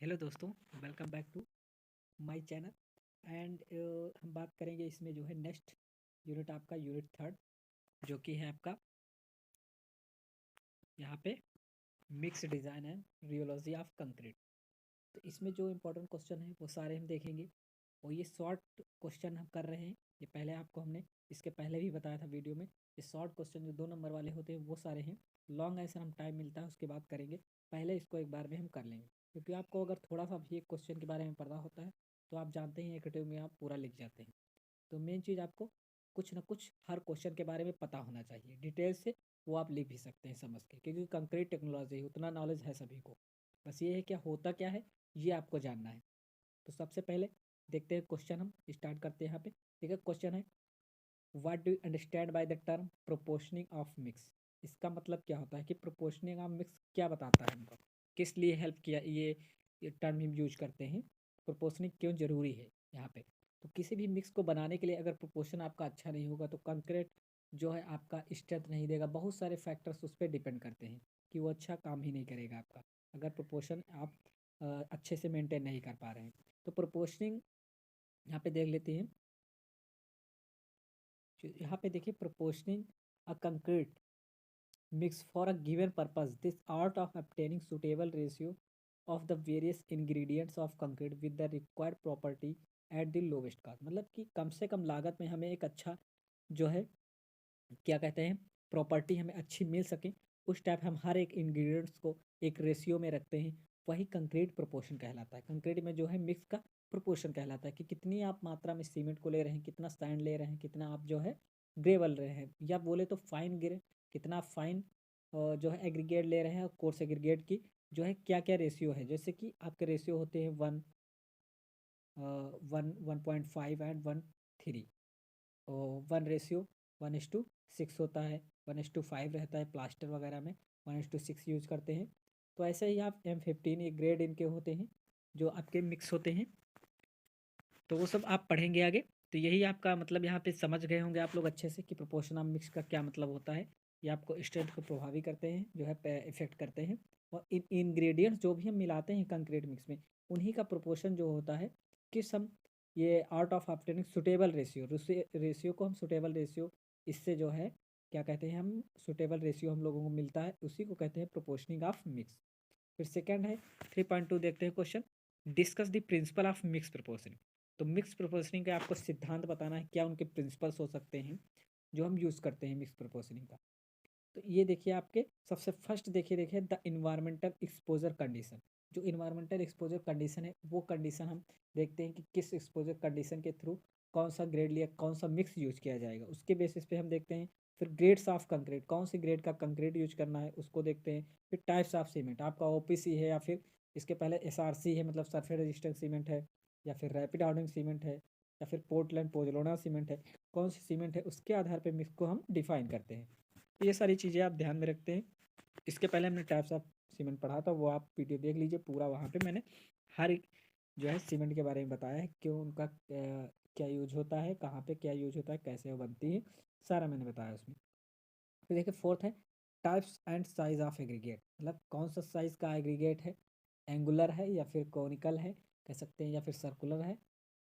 Hello दोस्तों, welcome back to my channel. And हम बात करेंगे इसमें जो है नेक्स्ट यूनिट आपका यूनिट थर्ड, जो कि है आपका यहाँ पे mix design and rheology of concrete. तो इसमें जो इम्पोर्टेंट क्वेश्चन है वो सारे हम देखेंगे, और ये शॉर्ट क्वेश्चन हम कर रहे हैं। ये पहले आपको हमने इसके पहले भी बताया था वीडियो में। ये शॉर्ट क्वेश्चन जो 2 नंबर वाले होते हैं वो सारे हैं। लॉन्ग आंसर हम टाइम मिलता है उसके बाद करेंगे, पहले इसको एक बार में हम कर लेंगे, क्योंकि आपको अगर थोड़ा सा भी एक क्वेश्चन के बारे में पता होता है तो आप जानते हैं एक में आप पूरा लिख जाते हैं। तो मेन चीज़ आपको कुछ ना कुछ हर क्वेश्चन के बारे में पता होना चाहिए डिटेल से। वो आप लिख भी सकते हैं समझ के, क्योंकि कंक्रीट टेक्नोलॉजी उतना नॉलेज है सभी को। बस ये है क्या होता क्या है, ये आपको जानना है। तो सबसे पहले देखते हैं क्वेश्चन, हम स्टार्ट करते हैं यहाँ पे। ठीक है, क्वेश्चन है what do you understand by the term proportioning of mix. इसका मतलब क्या होता है कि प्रोपोर्शनिंग ऑफ मिक्स क्या बताता है हमको, किस लिए हेल्प किया ये टर्म हम यूज करते हैं। प्रोपोर्शनिंग क्यों जरूरी है यहाँ पे। तो किसी भी मिक्स को बनाने के लिए अगर प्रोपोर्शन आपका अच्छा नहीं होगा तो कंक्रीट जो है आपका स्ट्रेंथ नहीं देगा। बहुत सारे फैक्टर्स उस पर डिपेंड करते हैं कि वो अच्छा काम ही नहीं करेगा आपका, अगर प्रोपोर्शन आप अच्छे से मेंटेन नहीं कर पा रहे हैं। तो प्रोपोर्शनिंग यहाँ पे देख लेते हैं। यहाँ पे देखिए, proportioning a concrete mix for a given purpose, this art of obtaining suitable ratio of the various ingredients of concrete with the required property at the lowest cost। मतलब कि कम से कम लागत में हमें एक अच्छा जो है क्या कहते हैं प्रॉपर्टी हमें अच्छी मिल सके, उस टाइप हम हर एक इंग्रेडिएंट्स को एक रेशियो में रखते हैं। वही कंक्रीट प्रोपोर्शन कहलाता है। कंक्रीट में जो है मिक्स का प्रोपोर्शन कहलाता है कि कितनी आप मात्रा में सीमेंट को ले रहे हैं, कितना सैंड ले रहे हैं, कितना आप जो है ग्रेवल रहे हैं, या बोले तो फाइन ग्रे कितना फाइन जो है एग्रीगेट ले रहे हैं, और कोर्स एग्रीगेट की जो है क्या क्या रेशियो है। जैसे कि आपके रेशियो होते हैं 1.5 एंड 1:3, और 1:1:6 होता है, 1:5 रहता है प्लास्टर वगैरह में, 1:6 यूज करते हैं। तो ऐसे ही आप M15 ये ग्रेड इनके होते हैं जो आपके मिक्स होते हैं। तो वो सब आप पढ़ेंगे आगे। तो यही आपका मतलब यहाँ पे समझ गए होंगे आप लोग अच्छे से कि प्रोपोर्शन ऑफ मिक्स का क्या मतलब होता है। ये आपको स्ट्रेंथ को प्रभावी करते हैं, जो है इफेक्ट करते हैं। और इन इंग्रेडिएंट्स जो भी हम मिलाते हैं कंक्रीट मिक्स में, उन्हीं का प्रोपोर्शन जो होता है किस हम ये art of obtaining suitable ratio, ratio को हम सुटेबल रेशियो, इससे जो है क्या कहते हैं हम सुटेबल रेशियो हम लोगों को मिलता है, उसी को कहते हैं प्रोपोर्शनिंग ऑफ मिक्स। फिर सेकंड है 3.2 देखते हैं question, discuss the principle of mix proportioning. तो मिक्स प्रोपोर्शनिंग का आपको सिद्धांत बताना है, क्या उनके प्रिंसिपल्स हो सकते हैं जो हम यूज़ करते हैं मिक्स प्रोपोर्शनिंग का। तो ये देखिए आपके सबसे फर्स्ट देखिए देखिए द इन्वायरमेंटल एक्सपोजर कंडीशन। जो इन्वायरमेंटल एक्सपोजर कंडीशन है वो कंडीशन हम देखते हैं कि किस एक्सपोजर कंडीशन के थ्रू कौन सा ग्रेड लिया, कौन सा मिक्स यूज किया जाएगा, उसके बेसिस पे हम देखते हैं। फिर ग्रेड्स ऑफ कंक्रीट, कौन सी ग्रेड का कंक्रीट यूज करना है उसको देखते हैं। फिर टाइप्स ऑफ सीमेंट, आपका OPC है या फिर इसके पहले SRC है, मतलब सरफेस रेजिस्टेंट सीमेंट है, या फिर रैपिड हार्डनिंग सीमेंट है, या फिर पोर्टलैंड पोजलोना सीमेंट है, कौन सी सीमेंट है उसके आधार पर मिक्स को हम डिफाइन करते हैं। ये सारी चीज़ें आप ध्यान में रखते हैं। इसके पहले हमने टाइप्स ऑफ सीमेंट पढ़ा था, वो आप वीडियो देख लीजिए पूरा। वहाँ पे मैंने हर एक जो है सीमेंट के बारे में बताया है, क्यों उनका क्या यूज होता है, कहाँ पे क्या यूज होता है, कैसे वो बनती है, सारा मैंने बताया उसमें। फिर देखिए फोर्थ है types and size of aggregate. मतलब कौन सा साइज़ का एग्रीगेट है, एंगुलर है या फिर कॉनिकल है कह सकते हैं, या फिर सर्कुलर है।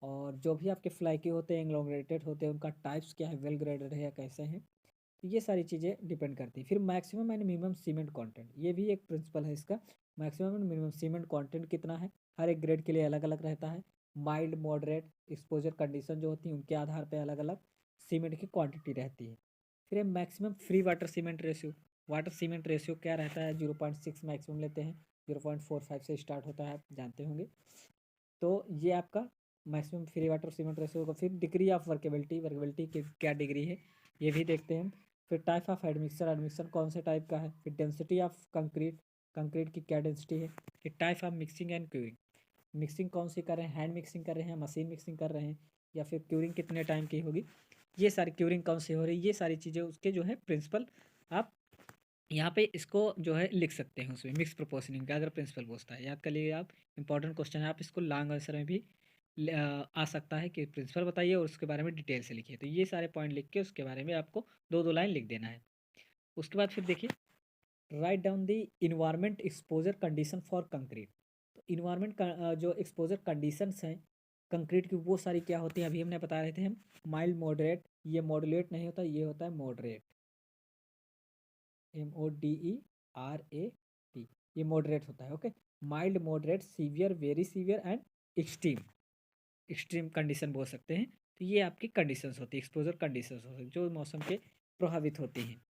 और जो भी आपके फ्लैकी होते हैं, एंग्लोमरेटेड होते हैं, उनका टाइप्स क्या है, वेल ग्रेडेड है या कैसे हैं। तो ये सारी चीज़ें डिपेंड करती हैं। फिर maximum and minimum cement content, ये भी एक प्रिंसिपल है इसका। Maximum and minimum cement content कितना है, हर एक ग्रेड के लिए अलग अलग रहता है। माइल्ड मॉडरेट एक्सपोजर कंडीशन जो होती है उनके आधार पर अलग अलग सीमेंट की क्वांटिटी रहती है। फिर maximum free water cement ratio, water cement ratio क्या रहता है, 0.6 मैक्सिमम लेते हैं, 0.45 से स्टार्ट होता है, आप जानते होंगे। तो ये आपका maximum free water cement ratio होगा। फिर डिग्री ऑफ वर्केबिलिटी, वर्केबिलिटी की क्या डिग्री है ये भी देखते हैं। फिर टाइप ऑफ एडमिक्सर, एडमिक्सर कौन से टाइप का है। फिर डेंसिटी ऑफ कंक्रीट, कंक्रीट की क्या डेंसिटी है। फिर type of mixing and curing, mixing कौन सी कर रहे हैं, हैंड मिक्सिंग कर रहे हैं, मशीन मिक्सिंग कर रहे हैं, या फिर क्यूरिंग कितने टाइम की होगी, ये सारी क्यूरिंग कौन सी हो रही है, ये सारी चीज़ें उसके जो है प्रिंसिपल आप यहाँ पे इसको जो है लिख सकते हैं। उसमें मिक्स प्रोपोर्शनिंग का अगर प्रिंसिपल पूछता है, याद कर लीजिए आप, इंपॉर्टेंट क्वेश्चन है, आप इसको लॉन्ग आंसर में भी आ सकता है कि प्रिंसिपल बताइए और उसके बारे में डिटेल से लिखिए। तो ये सारे पॉइंट लिख के उसके बारे में आपको दो दो लाइन लिख देना है। उसके बाद फिर देखिए right down the environment exposure condition for concrete. तो इन्वायरमेंट का जो एक्सपोजर कंडीशंस हैं कंक्रीट की वो सारी क्या होती हैं, अभी हमने बता रहे थे हम, माइल्ड मॉडरेट, ये मॉडुलेट नहीं होता, ये होता है मॉडरेट, MODERAT, ये मॉडरेट होता है। Okay, mild, moderate, severe, very severe and extreme, extreme condition बोल सकते हैं। तो ये आपकी कंडीशंस होती है, एक्सपोजर कंडीशंस होती है जो मौसम के प्रभावित होती हैं।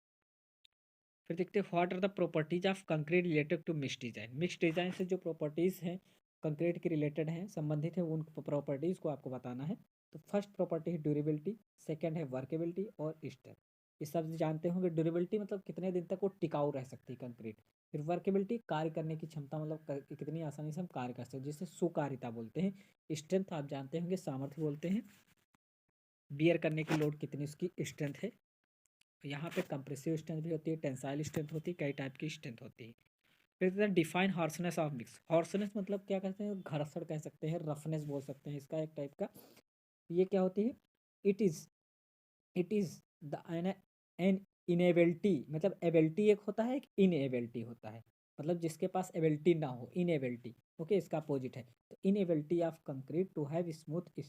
फिर देखते हैं what are the properties of concrete related to mix design. Mix design से जो प्रॉपर्टीज हैं कंक्रीट के रिलेटेड हैं, संबंधित है, उन प्रॉपर्टीज को आपको बताना है। तो फर्स्ट प्रॉपर्टी है ड्यूरेबिलिटी, सेकंड है वर्केबिलिटी और स्ट्रेंथ। ये सब जानते होंगे। ड्यूरेबिलिटी मतलब कितने दिन तक वो टिकाऊ रह सकती है कंक्रीट। फिर वर्केबिलिटी कार्य करने की क्षमता, मतलब कितनी आसानी से हम कार्य कर सकते हैं, जिसे सुकार्यता बोलते हैं। स्ट्रेंथ आप जानते होंगे, सामर्थ्य बोलते हैं, बियर करने की लोड कितनी उसकी स्ट्रेंथ है। यहाँ पे कंप्रेसिव स्ट्रेंथ भी होती है, टेंसाइल स्ट्रेंथ होती है, कई टाइप की स्ट्रेंथ होती है। फिर डिफाइन हार्सनेस ऑफ मिक्स। हार्सनेस मतलब क्या कहते हैं, घर्षण कह सकते हैं, रफनेस बोल सकते हैं इसका एक टाइप का। ये क्या होती है, it is it is the an inability, मतलब एबिलिटी एक होता है, एक इनएबिलिटी होता है, मतलब जिसके पास एबिलिटी ना हो, इनएबिलिटी। ओके, इसका अपोजिट है। तो inability of concrete to have smooth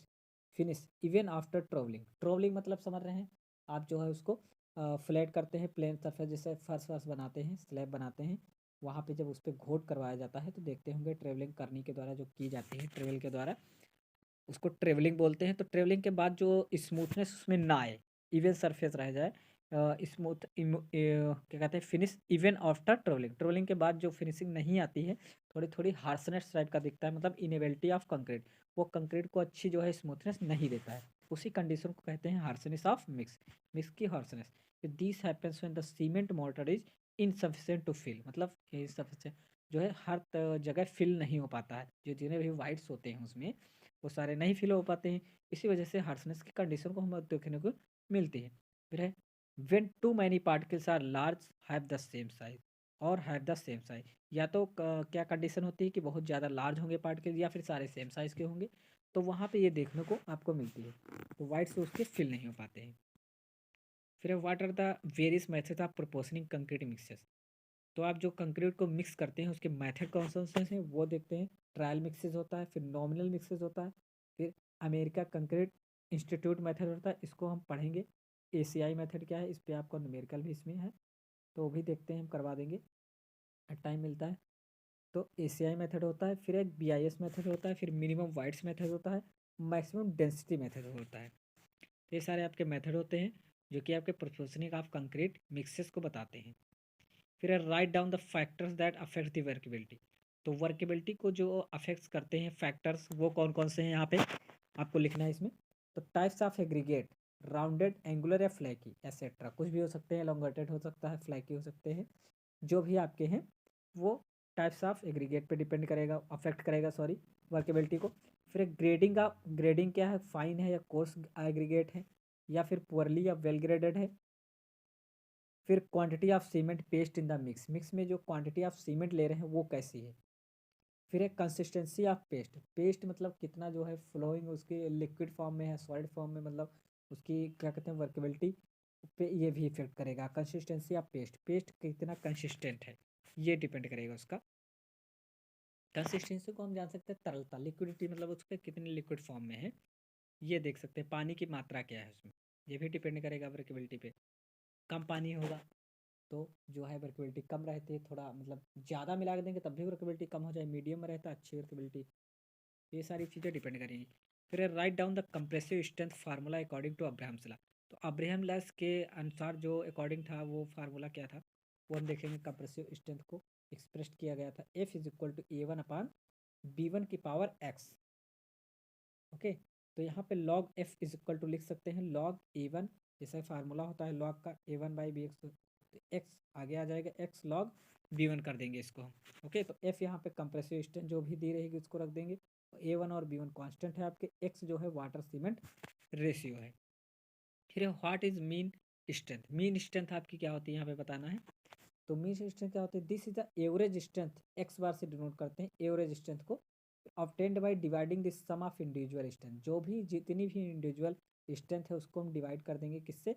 finish even after troweling. Troweling मतलब समझ रहे हैं आप, जो है उसको फ्लैट करते हैं, प्लेन सरफेस जैसे फर्श वर्श बनाते हैं, स्लैब बनाते हैं, वहाँ पे जब उस पर घोट करवाया जाता है तो देखते होंगे ट्रेवलिंग करने के द्वारा जो की जाती है, ट्रेवल के द्वारा, उसको ट्रेवलिंग बोलते हैं। तो ट्रेवलिंग के बाद जो स्मूथनेस उसमें ना आए, इवन सरफेस रह जाए, स्मूथ क्या कहते हैं, finish even after travelling. Travelling के बाद जो फिनिशिंग नहीं आती है, थोड़ी थोड़ी हार्सनेस टाइप का दिखता है, मतलब इनेबिलिटी ऑफ कंक्रीट, वो कंक्रीट को अच्छी जो है स्मूथनेस नहीं देता है, उसी कंडीशन को कहते हैं हार्सनेस ऑफ मिक्स, मिक्स की harshness. This happens when the cement mortar is insufficient to fill, मतलब इनसफिशिएंट जो है हर जगह फिल नहीं हो पाता है, जो जितने भी वाइट्स होते हैं उसमें वो सारे नहीं फिल हो पाते हैं, इसी वजह से हार्सनेस की कंडीशन को हम देखने को मिलती है। फिर है when too many particles are large have the same size और हैव द सेम साइज। या तो क्या कंडीशन होती है कि बहुत ज़्यादा लार्ज होंगे पार्टिकल, या फिर सारे सेम साइज के होंगे, तो वहाँ पे ये देखने को आपको मिलती है, तो वाइट से उसके फिल नहीं हो पाते हैं। फिर what are the various method of proportioning concrete mixes. तो आप जो कंक्रीट को मिक्स करते हैं उसके मेथड कौन कौन से हैं वो देखते हैं। ट्रायल मिक्सेस होता है, फिर नॉमिनल मिक्सेस होता है, फिर अमेरिका कंक्रीट इंस्टीट्यूट मेथड होता है, इसको हम पढ़ेंगे। ACI मेथड क्या है, इस पर आपको न्यूमेरिकल भी इसमें है, तो वो भी देखते हैं, हम करवा देंगे, टाइम मिलता है। तो ACI मेथड होता है, फिर एक BIS मेथड होता है, फिर मिनिमम वाइट्स मेथड होता है, मैक्सिमम डेंसिटी मेथड होता है। तो ये सारे आपके मेथड होते हैं जो कि आपके प्रोपोर्शनिंग ऑफ कंक्रीट मिक्सेस को बताते हैं। फिर है right down the factors that affect the workability. तो वर्केबिलिटी को जो अफेक्ट्स करते हैं फैक्टर्स, वो कौन कौन से हैं यहाँ पे आपको लिखना है इसमें। तो types of aggregate, rounded, angular या फ्लैकी एसेट्रा, कुछ भी हो सकते हैं, एलोंगेटेड हो सकता है, फ्लैकी हो सकते हैं, जो भी आपके हैं वो टाइप्स ऑफ एग्रीगेट पे डिपेंड करेगा, अफेक्ट करेगा, सॉरी, वर्केबिलिटी को। फिर ग्रेडिंग का, ग्रेडिंग क्या है, फाइन है या कोर्स एग्रीगेट है, या फिर पुअरली या वेल ग्रेडेड है। फिर quantity of cement paste in the mix, mix में जो क्वांटिटी ऑफ सीमेंट ले रहे हैं वो कैसी है। फिर एक कंसिस्टेंसी ऑफ पेस्ट, पेस्ट मतलब कितना जो है फ्लोइंग उसके लिक्विड फॉर्म में है, सॉलिड फॉर्म में, मतलब उसकी क्या कहते हैं वर्केबिलिटी पे ये भी इफेक्ट करेगा। कंसिस्टेंसी ऑफ पेस्ट, पेस्ट कितना कंसिस्टेंट है ये डिपेंड करेगा उसका। कंसिस्टेंसी को हम जान सकते हैं तरलता, लिक्विडिटी मतलब उसके कितने लिक्विड फॉर्म में है ये देख सकते हैं। पानी की मात्रा क्या है उसमें, ये भी डिपेंड करेगा वर्केबिलिटी पे। कम पानी होगा तो जो है वर्केबिलिटी कम रहती है, थोड़ा मतलब ज़्यादा मिला के देंगे तब भी वर्केबिलिटी कम हो जाए, मीडियम में रहता है अच्छी वर्केबिलिटी। ये सारी चीज़ें डिपेंड करेंगी। फिर write down the compressive strength formula according to Abrams law. तो अब्राहम लॉस के अनुसार जो अकॉर्डिंग था वो फार्मूला क्या था वो हम देखेंगे। कंप्रेसिव स्ट्रेंथ को एक्सप्रेस किया गया था F = A1/B1 ओके। तो यहाँ पे log F = लिख सकते हैं log A1, जैसा फार्मूला होता है log का A1/BX, तो x आगे आ जाएगा, x log B1 कर देंगे इसको हम। ओके, तो F यहाँ पे कंप्रेसिव स्ट्रेंथ जो भी दी रहेगी उसको रख देंगे। A1 और B1 कांस्टेंट है आपके, x जो है वाटर सीमेंट रेशियो है। फिर what is mean strength, mean strength आपकी क्या होती है यहाँ पे बताना है। तो मीन स्ट्रेंथ क्या होती है, this is the average strength, x bar से डिनोट करते हैं एवरेज स्ट्रेंथ को, obtained by dividing the sum of individual strength. जो भी जितनी भी इंडिविजुअल स्ट्रेंथ है उसको हम डिवाइड कर देंगे किससे,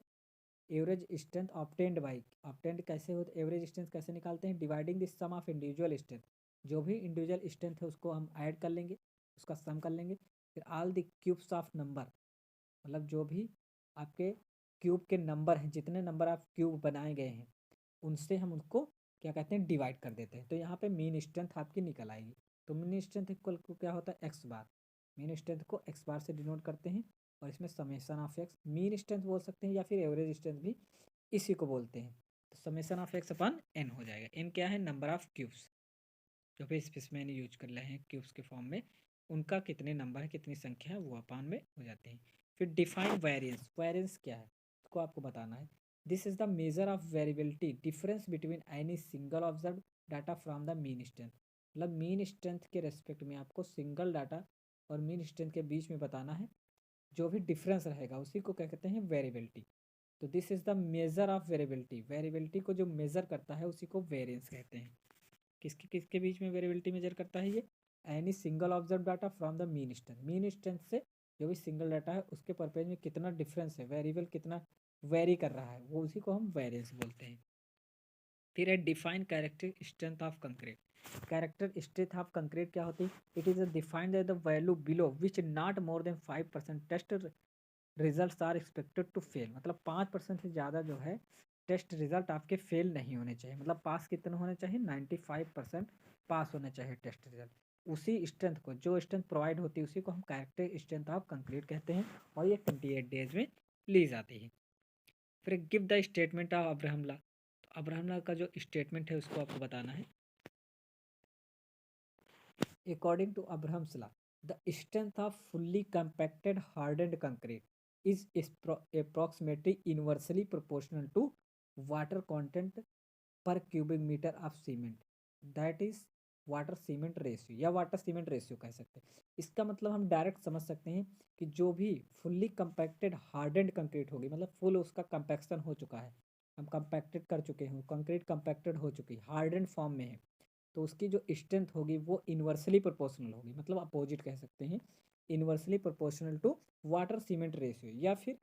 average strength obtained by, obtained कैसे होता है, एवरेज स्ट्रेंथ कैसे निकालते हैं, dividing the sum of individual strength, जो भी इंडिविजुअल स्ट्रेंथ है उसको हम ऐड कर लेंगे, उसका सम कर लेंगे। फिर all the cubes of number, मतलब जो भी आपके क्यूब के नंबर हैं, जितने नंबर आप क्यूब बनाए गए हैं उनसे हम उनको क्या कहते हैं, डिवाइड कर देते हैं। तो यहाँ पे मीन स्ट्रेंथ आपकी निकल आएगी। तो मीन स्ट्रेंथ इक्वल को क्या होता है, एक्स बार। मीन स्ट्रेंथ को एक्स बार से डिनोट करते हैं और इसमें summation of x mean strength बोल सकते हैं या फिर एवरेज स्ट्रेंथ भी इसी को बोलते हैं। तो summation of x upon n हो जाएगा। एन क्या है, नंबर ऑफ क्यूब्स, जो भी स्पेसिमेन यूज कर रहे हैं क्यूब्स के फॉर्म में, उनका कितने नंबर है, कितनी संख्या है, वो अपान में हो जाते हैं। फिर डिफाइन वेरिएंस, वेरिएंस क्या है उसको आपको बताना है। This is the measure of variability difference between any single observe data from the mean strength. मतलब मीन स्ट्रेंथ के रेस्पेक्ट में आपको सिंगल डाटा और मीन स्ट्रेंथ के बीच में बताना है, जो भी डिफरेंस रहेगा उसी को क्या कहते हैं, वेरिएबिलिटी। तो this is the measure of variability, variability को जो मेजर करता है उसी को वेरिएंस कहते हैं। किसके किसके बीच में वेरिएबिलिटी मेजर करता है ये, any single observe data from the mean strength, mean strength से जो भी सिंगल डाटा है उसके परपेज में कितना डिफरेंस है, वेरिएबल कितना वेरी कर रहा है, वो उसी को हम वेरिएंस बोलते हैं। फिर है define character strength of concrete. Character strength of concrete क्या होती है, it is defined the value below which not more than 5% test result are expected to fail. मतलब 5% से ज़्यादा जो है टेस्ट रिजल्ट आपके फेल नहीं होने चाहिए। मतलब पास कितने होने चाहिए, 95% पास होने चाहिए टेस्ट रिजल्ट। उसी स्ट्रेंथ को, जो स्ट्रेंथ प्रोवाइड होती है उसी को हम कैरेक्टर स्ट्रेंथ ऑफ कंक्रीट कहते हैं और ये 28 डेज में ली जाती है। फिर give the statement of Abraham law. तो अब्राहम लॉ का जो स्टेटमेंट है उसको आपको बताना है। According to Abraham's law, the strength of fully compacted hardened concrete is approximately inversely proportional to water content per cubic meter of cement. That is water cement ratio या water cement ratio कह सकते हैं। इसका मतलब हम direct समझ सकते हैं कि जो भी फुल्ली कंपैक्टेड हार्डेंड कंक्रीट होगी, मतलब फुल उसका कंपैक्शन हो चुका है, हम कंपैक्टेड कर चुके हैं, कंक्रीट कंपैक्टेड हो चुकी है, हार्डेंड फॉर्म में है, तो उसकी जो स्ट्रेंथ होगी वो इन्वर्सली प्रोपोर्शनल होगी, मतलब अपोजिट कह सकते हैं, inversely proportional to water cement ratio या फिर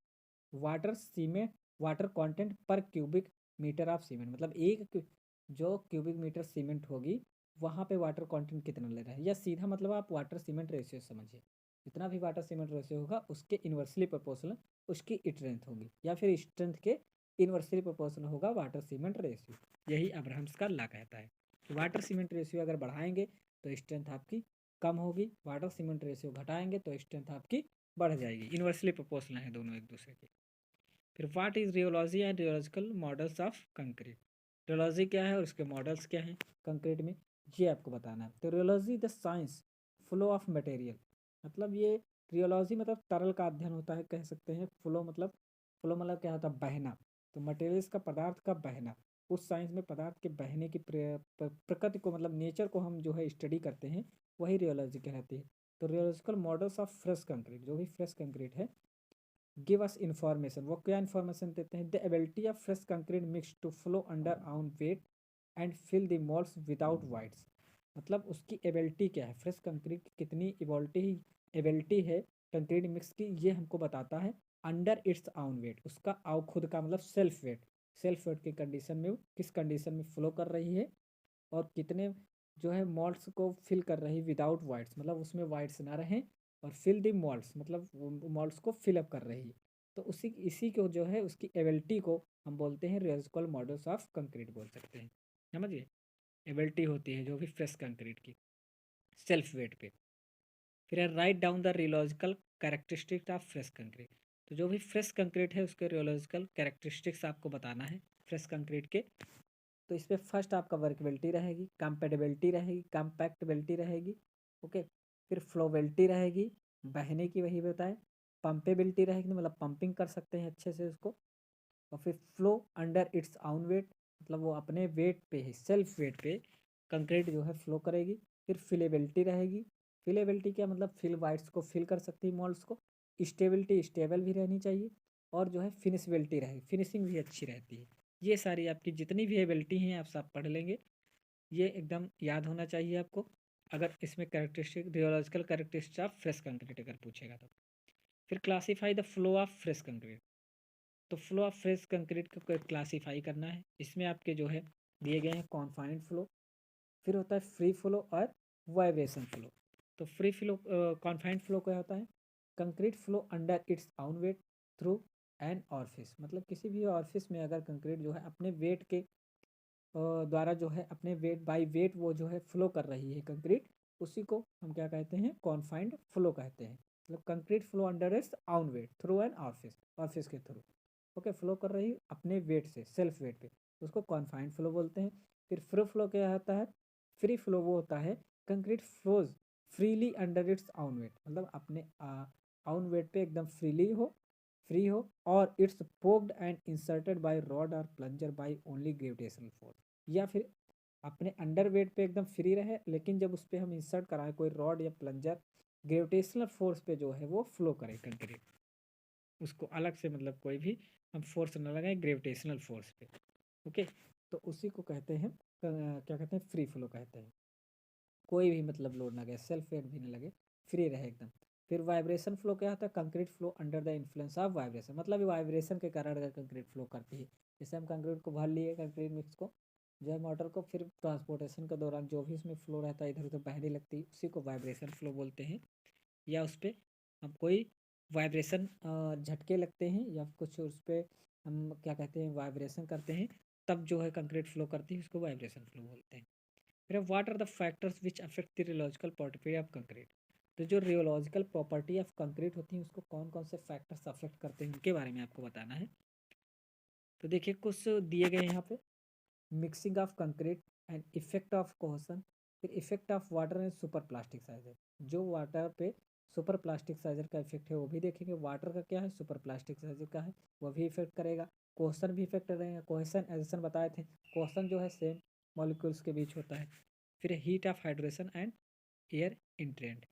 water cement water content per cubic metre of cement. मतलब एक जो क्यूबिक मीटर सीमेंट होगी वहाँ पे वाटर कंटेंट कितना ले रहा है, या सीधा मतलब आप वाटर सीमेंट रेशियो समझिए, जितना भी वाटर सीमेंट रेशियो होगा उसके इन्वर्सली प्रोपोर्शनल उसकी स्ट्रेंथ होगी, या फिर स्ट्रेंथ के इन्वर्सली प्रोपोर्शनल होगा वाटर सीमेंट रेशियो। यही अब्राहम्स का लॉ कहता है कि वाटर सीमेंट रेशियो अगर बढ़ाएंगे तो स्ट्रेंथ आपकी कम होगी, वाटर सीमेंट रेशियो घटाएंगे तो स्ट्रेंथ आपकी बढ़ जाएगी। इन्वर्सली प्रोपोर्शनल है दोनों एक दूसरे के। फिर what is rheology and rheological models of concrete. Rheology क्या है और उसके मॉडल्स क्या हैं कंक्रीट में, ये आपको बताना है। तो rheology the science flow of material, मतलब ये रियोलॉजी मतलब तरल का अध्ययन होता है कह सकते हैं। फ्लो मतलब क्या होता है, बहना। तो मटेरियल्स का, पदार्थ का बहना, उस साइंस में पदार्थ के बहने की प्रकृति को, मतलब नेचर को हम जो है स्टडी करते हैं, वही रियोलॉजी कहलाती है। तो rheological models of fresh concrete, जो भी फ्रेश कंक्रीट है, गिव अस इंफॉर्मेशन, वो क्या इन्फॉर्मेशन देते हैं, the ability of fresh concrete mix to flow under own weight and fill the moulds without voids. मतलब उसकी एबिलिटी क्या है, फ्रेश कंक्रीट की कितनी एबिलिटी है कंक्रीट मिक्स की, ये हमको बताता है अंडर इट्स आउन वेट, उसका आउ खुद का मतलब सेल्फ वेट की कंडीशन में किस कंडीशन में फ्लो कर रही है और कितने जो है मॉल्ट्स को फिल कर रही विदाउट वाइट्स, मतलब उसमें वाइट्स ना रहें, और फिल द मॉल्ट्स मतलब मॉल्ट्स को फिलअप कर रही है। तो उसी इसी को जो है उसकी एबिलिटी को हम बोलते हैं रियोलॉजिकल मॉडल्स ऑफ कंक्रीट बोल सकते हैं। समझिए, एबिलिटी होती है जो भी फ्रेश कंक्रीट की सेल्फ वेट पे। फिर है right down the rheological characteristics of fresh concrete. तो जो भी फ्रेश कंक्रीट है उसके रियोलॉजिकल कैरेक्टरिस्टिक्स आपको बताना है फ्रेश कंक्रीट के। तो इस पर फर्स्ट आपका वर्केबिलिटी रहेगी, कंपेटेबिलिटी रहेगी, कंपैक्टेबिलिटी रहेगी, ओके। फिर फ्लोबिलिटी रहेगी, बहने की वही बताए, पंपेबिलिटी रहेगी, मतलब पंपिंग कर सकते हैं अच्छे से उसको, और फिर flow under its own weight, मतलब वो अपने वेट पे ही, सेल्फ वेट पे कंक्रीट जो है फ्लो करेगी। फिर फिलेबिलिटी रहेगी, फिलेबिलिटी क्या मतलब फिल वाइट्स को फिल कर सकती है मॉल्स को। स्टेबिलिटी, स्टेबल भी रहनी चाहिए, और जो है फिनिशबिलिटी रहेगी, फिनिशिंग भी अच्छी रहती है। ये सारी आपकी जितनी भी एबिलिटी हैं आप सब पढ़ लेंगे, ये एकदम याद होना चाहिए आपको। अगर इसमें characteristic rheological characteristics of fresh concrete अगर पूछेगा तो। फिर classify the flow of fresh concrete. तो फ्लो ऑफ फ्रेश कंक्रीट को क्लासीफाई करना है, इसमें आपके जो है दिए गए हैं कॉन्फाइंड फ्लो, फिर होता है फ्री फ्लो और वाइब्रेशन फ्लो। तो फ्री फ्लो कॉन्फाइंड फ्लो क्या होता है? Concrete flow under its own weight through an orifice. मतलब किसी भी ऑरिफिस में अगर कंक्रीट जो है अपने वेट के द्वारा जो है अपने वेट बाय वेट वो जो है फ्लो कर रही है कंक्रीट, उसी को हम क्या कहते हैं? कॉन्फाइंड फ्लो कहते हैं। मतलब concrete flow under its own weight through an orifice, orifice के थ्रू ओके फ्लो कर रही अपने वेट से, सेल्फ वेट पे, उसको कॉन्फाइंड फ्लो बोलते हैं। फिर फ्री फ्लो क्या होता है? फ्री फ्लो वो होता है concrete flows freely under its own weight, मतलब अपने आउन वेट पे एकदम फ्री हो और its poked and inserted by rod और plunger by only gravitational force. या फिर अपने अंडर वेट पे एकदम फ्री रहे, लेकिन जब उस पर हम इंसर्ट कराएं कोई रॉड या प्लंजर, ग्रेविटेशनल फोर्स पे जो है वो फ्लो करे कंक्रीट, उसको अलग से मतलब कोई भी हम फोर्स न लगाएं ग्रेविटेशनल फोर्स पे। ओके, तो उसी को कहते हैं क्या कहते हैं? फ्री फ्लो कहते हैं। कोई भी मतलब लोड ना लगे, सेल्फ वेट भी ना लगे, फ्री रहे एकदम। फिर वाइब्रेशन फ्लो क्या होता है? Concrete flow under the influence of vibration, मतलब वाइब्रेशन के कारण अगर कंक्रीट फ्लो करती है। जैसे हम कंक्रीट को भर लिए, कंक्रीट मिक्स को जो है मोटर को, फिर ट्रांसपोर्टेशन के दौरान जो भी उसमें फ्लो रहता है इधर उधर बहने लगती है, उसी को वाइब्रेशन फ्लो बोलते हैं। या उस पर हम कोई वाइब्रेशन झटके लगते हैं या कुछ उस पर हम क्या कहते हैं वाइब्रेशन करते हैं, तब जो है कंक्रीट फ्लो करती है, उसको वाइब्रेशन फ्लो बोलते हैं। फिर what are the factors which affect the rheological property of concrete? तो जो रियोलॉजिकल प्रॉपर्टी ऑफ कंक्रीट होती है उसको कौन कौन से फैक्टर्स अफेक्ट करते हैं उनके बारे में आपको बताना है। तो देखिए कुछ दिए गए हैं यहाँ पे। Mixing of concrete and effect of cohesion, फिर effect of water and super plasticizer. जो वाटर पे सुपर प्लास्टिक साइजर का इफेक्ट है वो भी देखेंगे, वाटर का क्या है, सुपर प्लास्टिक साइजर का है, वो भी इफेक्ट करेगा। कोहसन भी इफेक्ट करेगा। कोहेसन एडिशन बताए थे, कोहसन जो है सेम मॉलिक्यूल्स के बीच होता है। फिर heat of hydration and air entrainment.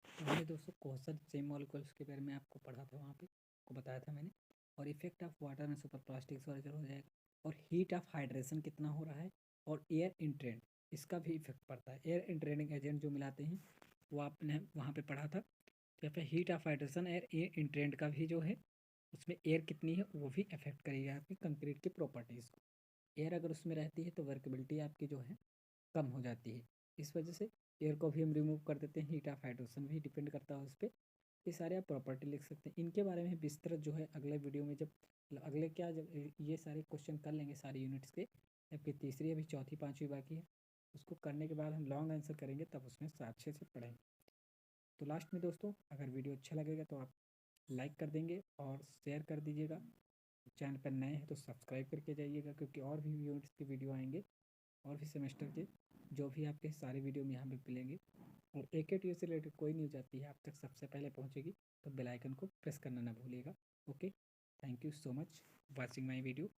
तो हमने दोस्तों कोहसन सेम मॉलिक्यूल्स के बारे में आपको पढ़ा था, वहाँ पे आपको बताया था मैंने। और effect of water and super plastic scissor हो जाएगा। और हीट ऑफ हाइड्रेशन कितना हो रहा है, और एयर इंट्रेंट, इसका भी इफेक्ट पड़ता है। एयर इंट्रेनिंग एजेंट जो मिलाते हैं वो आपने वहाँ पे पढ़ा था। तो यहाँ पे हीट ऑफ हाइड्रेशन एयर इंट्रेंट का भी जो है उसमें एयर कितनी है वो भी अफेक्ट करेगा आपकी कंक्रीट की प्रॉपर्टीज़ को। एयर अगर उसमें रहती है तो वर्केबिलिटी आपकी जो है कम हो जाती है। इस वजह से एयर को भी हम रिमूव कर देते हैं। हीट ऑफ हाइड्रोजन भी डिपेंड करता है उस पर। ये सारे आप प्रॉपर्टी लिख सकते हैं। इनके बारे में विस्तृत जो है अगले वीडियो में, जब अगले क्या जब ये सारे क्वेश्चन कर लेंगे सारे यूनिट्स के, जबकि तीसरी अभी चौथी पाँचवीं बाकी है, उसको करने के बाद हम लॉन्ग आंसर करेंगे, तब उसमें अच्छे से पढ़ेंगे। तो लास्ट में दोस्तों अगर वीडियो अच्छा लगेगा तो आप लाइक कर देंगे और शेयर कर दीजिएगा। चैनल पर नए हैं तो सब्सक्राइब करके जाइएगा, क्योंकि और भी यूनिट्स के वीडियो आएंगे, और भी सेमेस्टर के जो भी आपके सारे वीडियो में यहाँ पे मिलेंगे। और AKTU से रिलेटेड कोई न्यूज़ आती है आप तक सबसे पहले पहुँचेगी, तो बेल आइकन को प्रेस करना ना भूलिएगा। Okay, thank you so much watching my video.